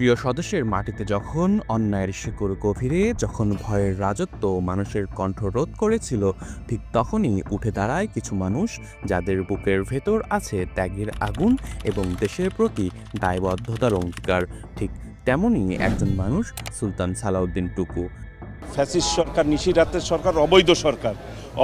প্রিয় সদস্যের মাটিতে যখন অন্যায়ের শিকড় গভীরে, যখন ভয়ের রাজত্ব মানুষের কণ্ঠ রোধ করেছিল, ঠিক তখনই উঠে দাঁড়ায় কিছু মানুষ যাদের বুকের ভেতর আছে ত্যাগের আগুন এবং দেশের প্রতি দায়বদ্ধতার অঙ্গীকার। ঠিক তেমনই একজন মানুষ সুলতান সালাউদ্দিন টুকু। ফ্যাসিস্ট সরকার, নিশিরাতের সরকার, অবৈধ সরকার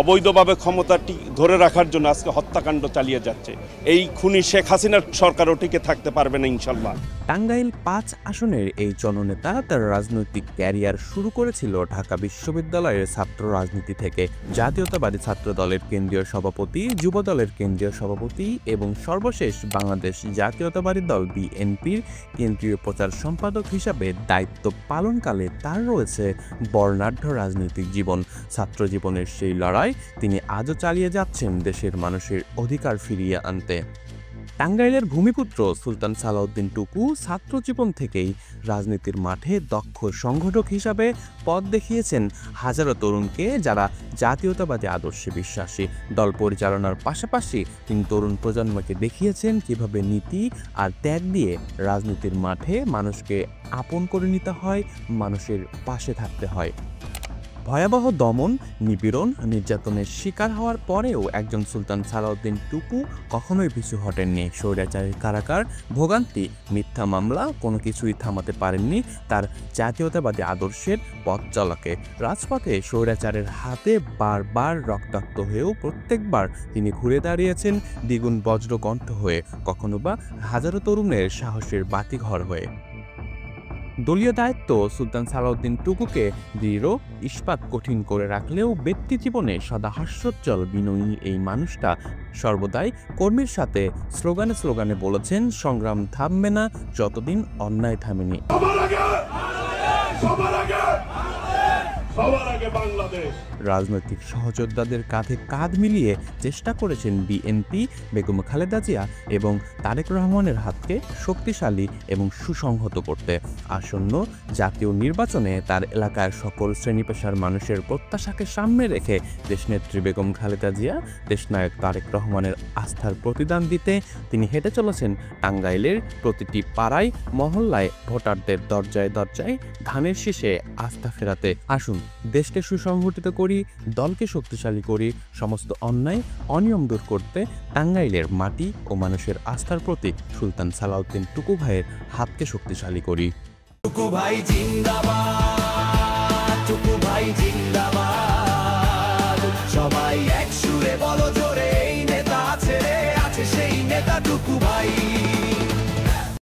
অবৈধভাবে ক্ষমতাটি ধরে রাখার জন্য আজকে হত্যাকাণ্ড চালিয়ে যাচ্ছে। এই খুনি শেখ হাসিনার সরকারও টিকে থাকতে পারবে না ইনশাল্লাহ। টাঙ্গাইল ৫ আসনের এই জননেতা তার রাজনৈতিক ক্যারিয়ার শুরু করেছিল ঢাকা বিশ্ববিদ্যালয়ের ছাত্র রাজনীতি থেকে। জাতীয়তাবাদী ছাত্র দলের কেন্দ্রীয় সভাপতি, যুব দলের কেন্দ্রীয় সভাপতি এবং সর্বশেষ বাংলাদেশ জাতীয়তাবাদী দল বিএনপির কেন্দ্রীয় প্রচার সম্পাদক হিসাবে দায়িত্ব পালনকালে তার রয়েছে বর্ণাঢ্য রাজনৈতিক জীবন। ছাত্র জীবনের সেই লড়াই তিনি আজও চালিয়ে যাচ্ছেন দেশের মানুষের অধিকার ফিরিয়ে আনতে। টাঙ্গাইলের ভূমিপুত্র সুলতান সালাউদ্দিন টুকু ছাত্র জীবন থেকেই রাজনীতির মাঠে দক্ষ সংগঠক হিসাবে পথ দেখিয়েছেন হাজারো তরুণকে যারা জাতীয়তাবাদী আদর্শে বিশ্বাসী। দল পরিচালনার পাশাপাশি তিনি তরুণ প্রজন্মকে দেখিয়েছেন কিভাবে নীতি আর ত্যাগ দিয়ে রাজনীতির মাঠে মানুষকে আপন করে নিতে হয়, মানুষের পাশে থাকতে হয়। ভয়াবহ দমন, নিপীড়ন, নির্যাতনের শিকার হওয়ার পরেও একজন সুলতান সালাউদ্দিন টুকু কখনোই পিছু হটেননি। স্বৈরাচারের কারাগার, ভোগান্তি, মিথ্যা মামলা কোনো কিছুই থামাতে পারেননি তার জাতীয়তাবাদী আদর্শের পথ চলাকে। রাজপথে স্বৈরাচারের হাতে বারবার রক্তাক্ত হয়েও প্রত্যেকবার তিনি ঘুরে দাঁড়িয়েছেন দ্বিগুণ বজ্রকণ্ঠ হয়ে, কখনো বা হাজারো তরুণের সাহসের বাতিঘর হয়ে। দলীয় দায়িত্ব সুলতান সালাউদ্দিন টুকুকে দৃঢ়, ইস্পাত কঠিন করে রাখলেও ব্যক্তি জীবনে সদা হাস্যোজ্জ্বল বিনয়ী এই মানুষটা সর্বদাই কর্মীর সাথে স্লোগানে স্লোগানে বলেছেন, সংগ্রাম থামবে না যতদিন অন্যায় থামেনি। রাজনৈতিক সহযোদ্ধাদের কাঁধে কাঁধ মিলিয়ে চেষ্টা করেছেন বিএনপি, বেগম খালেদা জিয়া এবং তারেক রহমানের হাতকে শক্তিশালী এবং সুসংহত করতে। আসন্ন জাতীয় নির্বাচনে তার এলাকার সকল শ্রেণী পেশার মানুষের প্রত্যাশাকে সামনে রেখে দেশনেত্রী বেগম খালেদা জিয়া, দেশনায়ক তারেক রহমানের আস্থার প্রতিদান দিতে তিনি হেঁটে চলেছেন টাঙ্গাইলের প্রতিটি পাড়ায়, মহল্লায়, ভোটারদের দরজায় দরজায় ধানের শীষে আস্থা ফেরাতে। আসুন দেশকে সুসংগঠিত করি, দলকে শক্তিশালী করি, সমস্ত অন্যায় অনিয়ম দূর করতে টাঙ্গাইলের মাটি ও মানুষের আস্থার প্রতীক সুলতান সালাউদ্দিন টুকু ভাইয়ের হাতকে শক্তিশালী করি। টুকু ভাই জিন্দাবাদ।